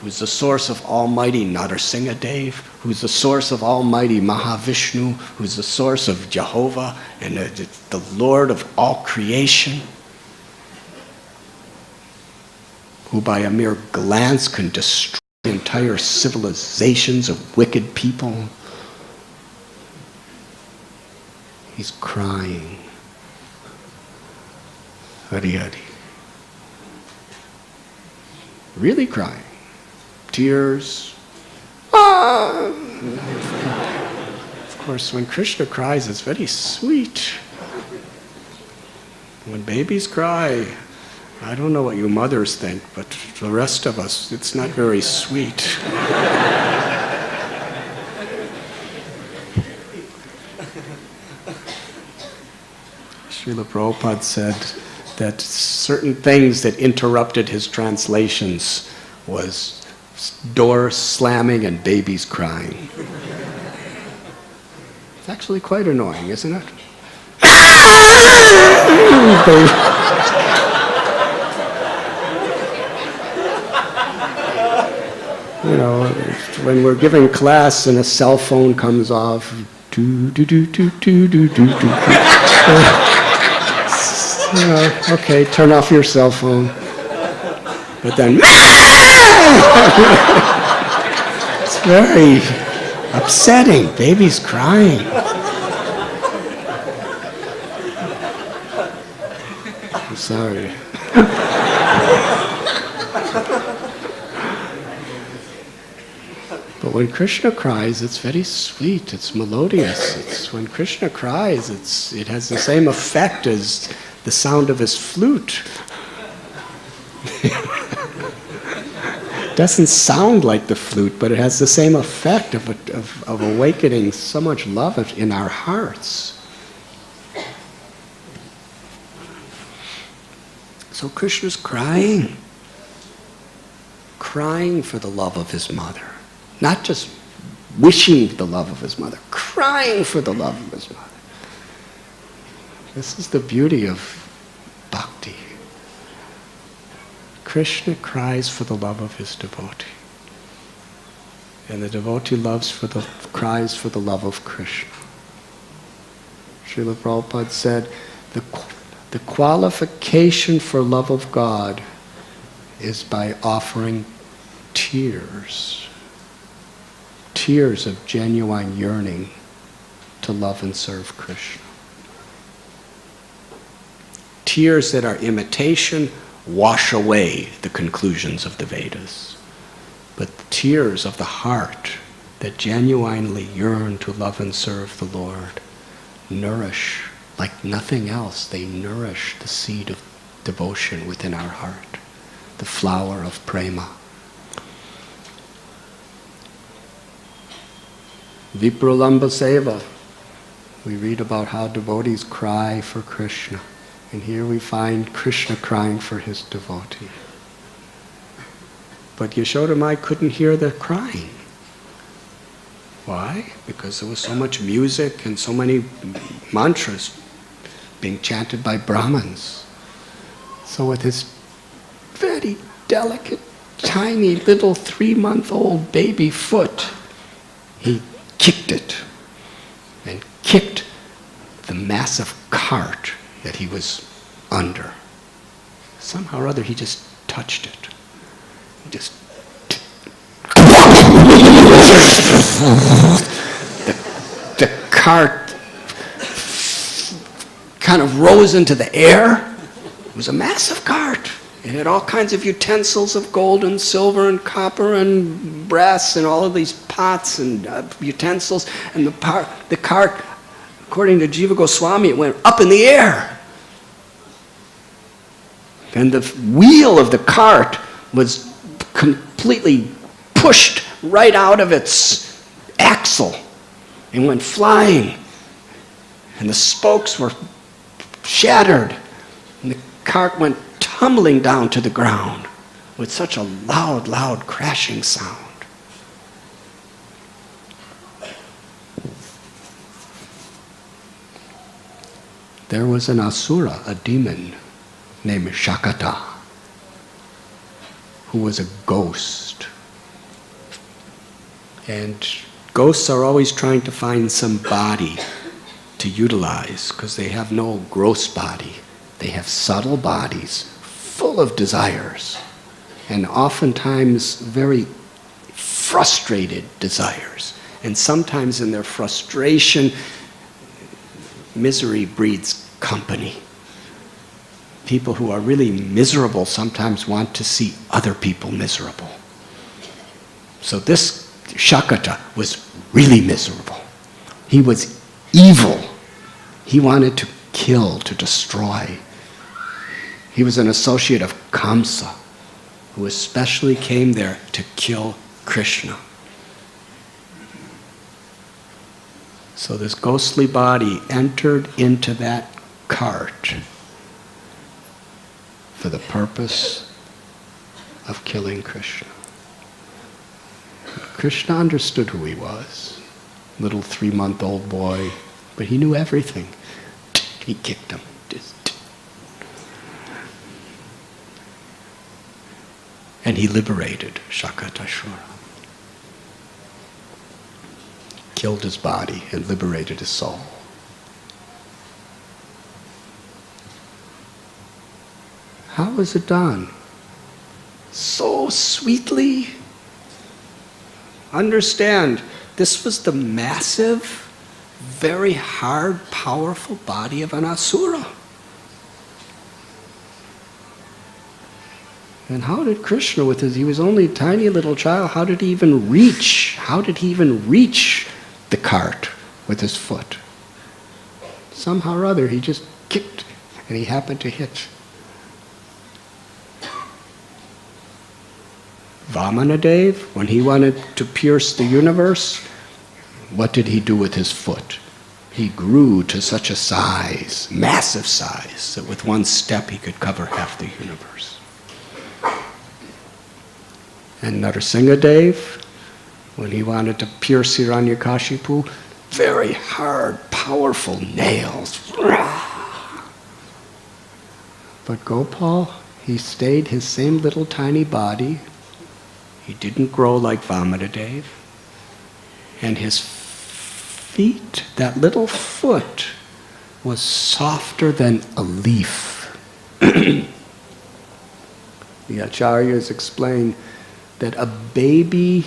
who's the source of Almighty Narsinghadev, who's the source of Almighty Mahavishnu, who's the source of Jehovah and the Lord of all creation, who by a mere glance can destroy entire civilizations of wicked people. He's crying. Hari Hari. Really crying. tears. Ah! Of course, when Krishna cries, it's very sweet. When babies cry, I don't know what you mothers think, but the rest of us, it's not very sweet. Srila Prabhupada said that certain things that interrupted his translations was doors slamming and babies crying. It's actually quite annoying, isn't it? You know, when we're giving class and a cell phone comes off, do do do do do do do do. You know, okay, turn off your cell phone. But then, it's very upsetting. Baby's crying. I'm sorry. But when Krishna cries, it's very sweet, it's melodious. When Krishna cries, it has the same effect as the sound of his flute. It doesn't sound like the flute, but it has the same effect of awakening so much love in our hearts. So Krishna's crying for the love of his mother. Not just wishing the love of his mother, crying for the love of his mother. This is the beauty of bhakti. Krishna cries for the love of his devotee. And the devotee cries for the love of Krishna. Srila Prabhupada said, the qualification for love of God is by offering tears. Tears of genuine yearning to love and serve Krishna. Tears that are imitation wash away the conclusions of the Vedas. But tears of the heart that genuinely yearn to love and serve the Lord nourish, like nothing else, they nourish the seed of devotion within our heart, the flower of prema. Vipralamba Seva. We read about how devotees cry for Krishna. And here we find Krishna crying for his devotee. But Yashoda Mai couldn't hear the crying. Why? Because there was so much music and so many mantras being chanted by Brahmins. So with his very delicate, tiny little 3-month-old baby foot, he kicked it, and kicked the massive cart that he was under. Somehow or other he just touched it. He just... the cart kind of rose into the air. It was a massive cart. It had all kinds of utensils of gold and silver and copper and brass and all of these pots and utensils. And the cart, according to Jiva Goswami, it went up in the air. And the wheel of the cart was completely pushed right out of its axle and went flying. And the spokes were shattered. And the cart went tumbling down to the ground with such a loud, loud crashing sound. There was an asura, a demon, named Shakata, who was a ghost. And ghosts are always trying to find some body to utilize because they have no gross body. They have subtle bodies full of desires and oftentimes very frustrated desires. And sometimes in their frustration, misery breeds company. People who are really miserable sometimes want to see other people miserable. So this Shakata was really miserable. He was evil. He wanted to kill, to destroy. He was an associate of Kamsa, who especially came there to kill Krishna. So this ghostly body entered into that cart for the purpose of killing Krishna. Krishna understood who he was. Little 3-month-old boy, but he knew everything. He kicked him. And he liberated Shakatashvara. Killed his body and liberated his soul. How was it done? So sweetly. Understand, this was the massive, very hard, powerful body of an asura. And how did Krishna, he was only a tiny little child, how did he even reach the cart with his foot? Somehow or other, he just kicked, and he happened to hit. Vamanadev, when he wanted to pierce the universe, what did he do with his foot? He grew to such a size, massive size, that with one step he could cover half the universe. And Narasimhadev, when he wanted to pierce Hiranyakashipu, very hard, powerful nails. But Gopal, he stayed his same little tiny body. He didn't grow like Vamanadev. And his feet, that little foot, was softer than a leaf. The Acharyas explain that a baby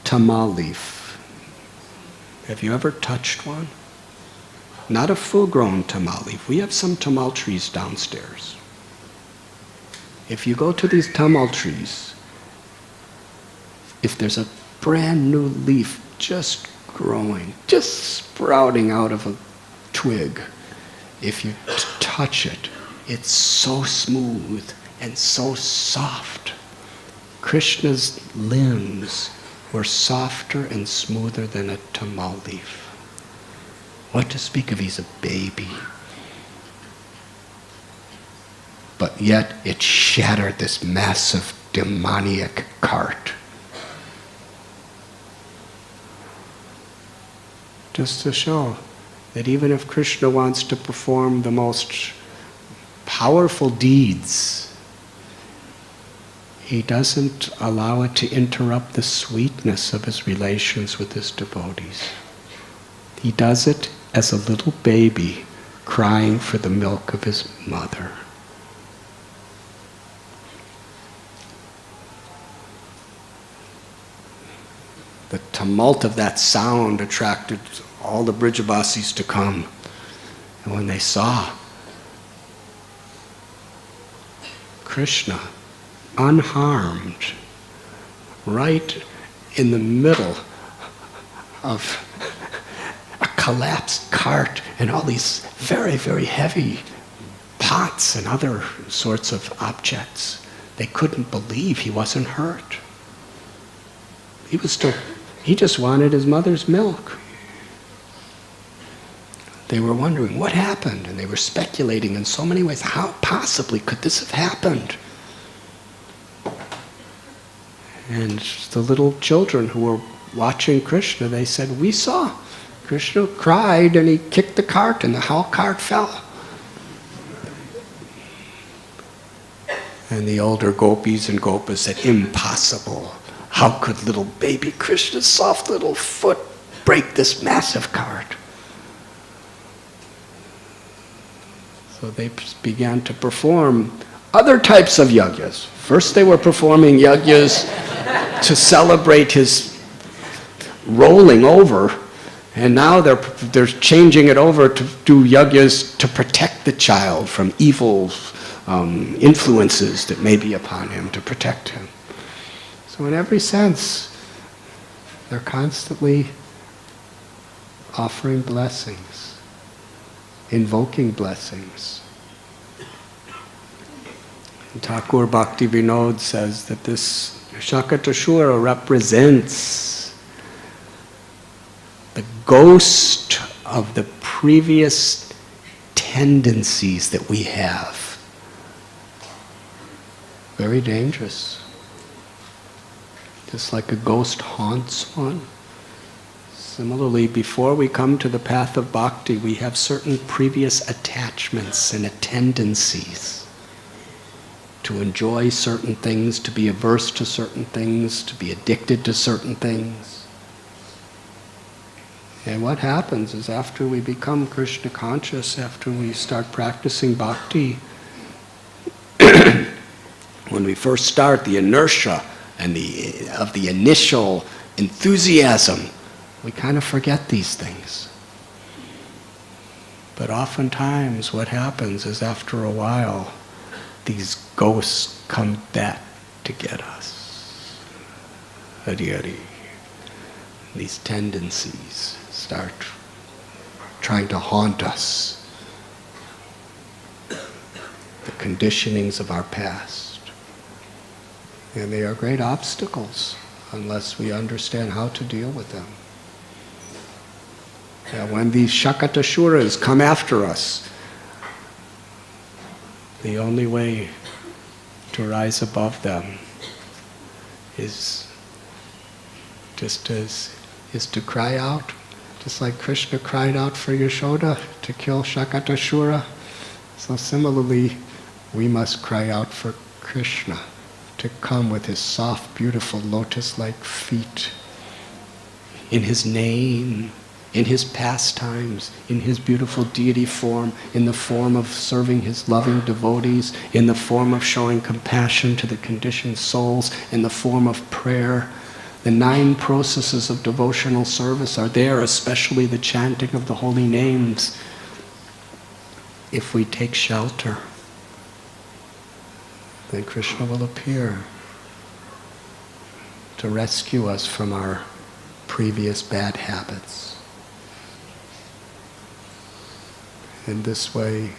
tamal leaf, have you ever touched one? Not a full-grown tamal leaf. We have some tamal trees downstairs. If you go to these tamal trees, if there's a brand new leaf just growing, just sprouting out of a twig, if you touch it, it's so smooth and so soft. Krishna's limbs were softer and smoother than a tamal leaf. What to speak of, he's a baby. But yet it shattered this massive demoniac cart. Just to show that even if Krishna wants to perform the most powerful deeds, he doesn't allow it to interrupt the sweetness of his relations with his devotees. He does it as a little baby crying for the milk of his mother. The tumult of that sound attracted all the Brijavasis to come. And when they saw Krishna unharmed, right in the middle of a collapsed cart and all these very, very heavy pots and other sorts of objects, they couldn't believe he wasn't hurt. He just wanted his mother's milk. They were wondering what happened, and they were speculating in so many ways, how possibly could this have happened? And the little children who were watching Krishna, they said, we saw. Krishna cried and he kicked the cart and the whole cart fell. And the older gopis and gopas said, impossible. How could little baby Krishna's soft little foot break this massive cart? So they began to perform other types of yajnas. First they were performing yajnas to celebrate his rolling over, and now they're changing it over to do yajnas to protect the child from evil influences that may be upon him, to protect him. So So in every sense, they're constantly offering blessings, invoking blessings. And Thakur Bhakti Vinod says that this Shakatashura represents the ghost of the previous tendencies that we have. Very dangerous. Just like a ghost haunts one. Similarly, before we come to the path of bhakti, we have certain previous attachments and tendencies to enjoy certain things, to be averse to certain things, to be addicted to certain things. And what happens is after we become Krishna conscious, after we start practicing bhakti, when we first start, the inertia and of the initial enthusiasm, we kind of forget these things. But oftentimes what happens is after a while, these ghosts come back to get us. Hari Hari. These tendencies start trying to haunt us. The conditionings of our past. And they are great obstacles unless we understand how to deal with them. When these Shakatashuras come after us, the only way to rise above them is to cry out, just like Krishna cried out for Yashoda to kill Shakatashura. So similarly, we must cry out for Krishna to come with his soft, beautiful lotus-like feet, in his name, in his pastimes, in his beautiful deity form, in the form of serving his loving devotees, in the form of showing compassion to the conditioned souls, in the form of prayer. The 9 processes of devotional service are there, especially the chanting of the holy names, if we take shelter. Then Krishna will appear to rescue us from our previous bad habits. In this way,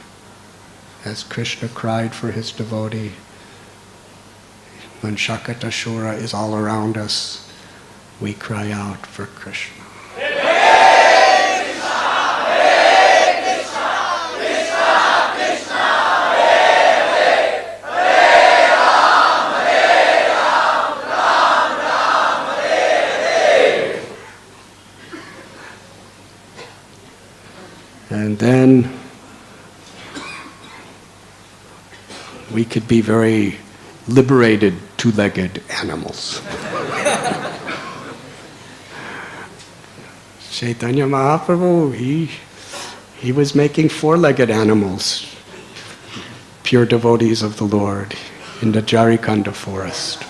as Krishna cried for his devotee, when Shakatashura is all around us, we cry out for Krishna. And then we could be very liberated two-legged animals. Chaitanya Mahaprabhu, he was making four-legged animals, pure devotees of the Lord, in the Jarikanda forest.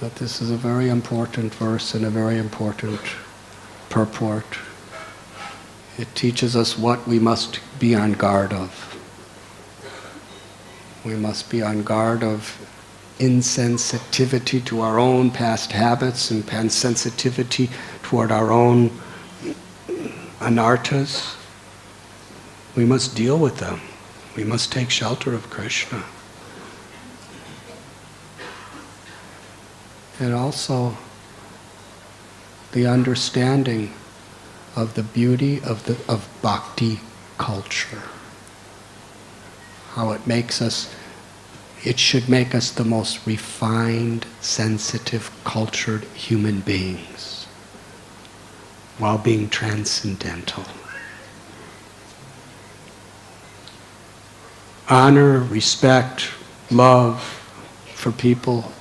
But this is a very important verse and a very important purport. It teaches us what we must be on guard of. We must be on guard of insensitivity to our own past habits and insensitivity toward our own anarthas. We must deal with them. We must take shelter of Krishna. And also the understanding of the beauty of bhakti culture. How it should make us the most refined, sensitive, cultured human beings while being transcendental. Honor, respect, love for people,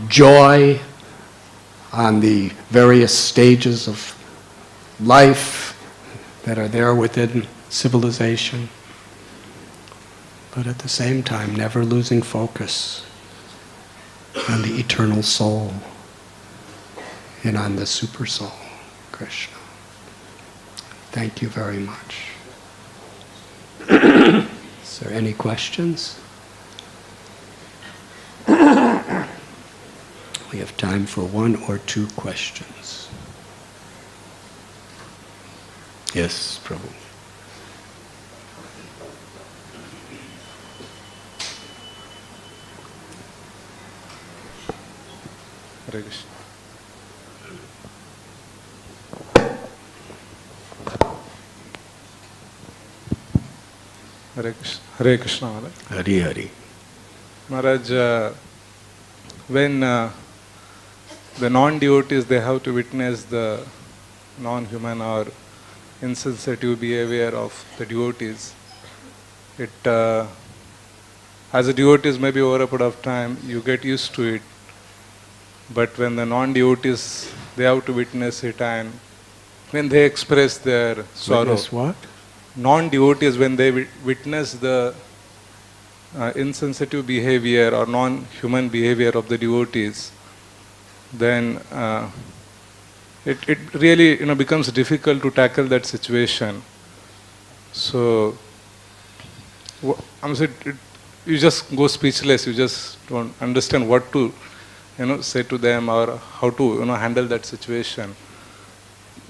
joy on the various stages of life that are there within civilization, but at the same time never losing focus on the eternal soul and on the super soul, Krishna. Thank you very much. there any questions? We have time for one or two questions. Yes, Prabhu. Hare Krishna. Hare Krishna. Hare Krishna Maharaj. Hari Hari. Maharaj, when the non-devotees, they have to witness the non-human or insensitive behavior of the devotees, it, as a devotees, maybe over a period of time, you get used to it. But when the non-devotees, they have to witness it, and when they express their sorrow. Witness what? Non-devotees, when they witness the insensitive behavior or non-human behavior of the devotees, then it really becomes difficult to tackle that situation. So I'm saying you just go speechless. You just don't understand what to say to them or how to handle that situation.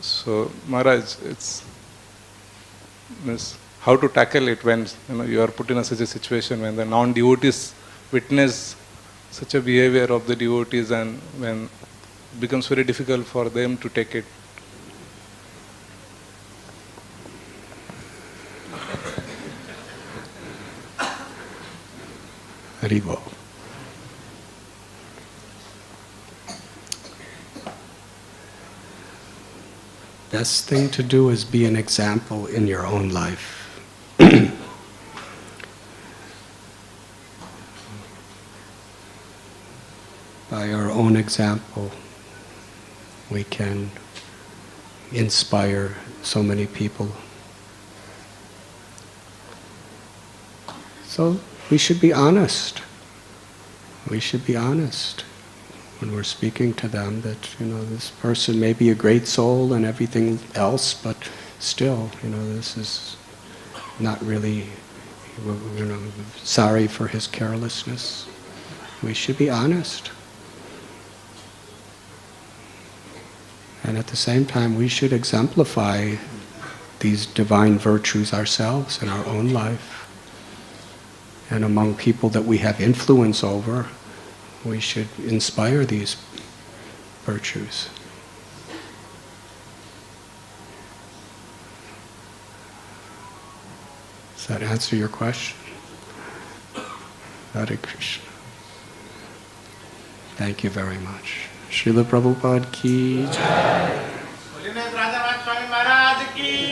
So Maharaj, it's how to tackle it when you are put in such a situation when the non-devotees witness such a behavior of the devotees, and when it becomes very difficult for them to take it. Haribo. Best thing to do is be an example in your own life. By our own example, we can inspire so many people. So we should be honest. We should be honest when we're speaking to them that, this person may be a great soul and everything else, but still, this is not really, sorry for his carelessness. We should be honest. And at the same time, we should exemplify these divine virtues ourselves in our own life. And among people that we have influence over, we should inspire these virtues. Does that answer your question? Hare Krishna. Thank you very much. Srila Prabhupada ki jai. Radhanath Swami Maharaj ki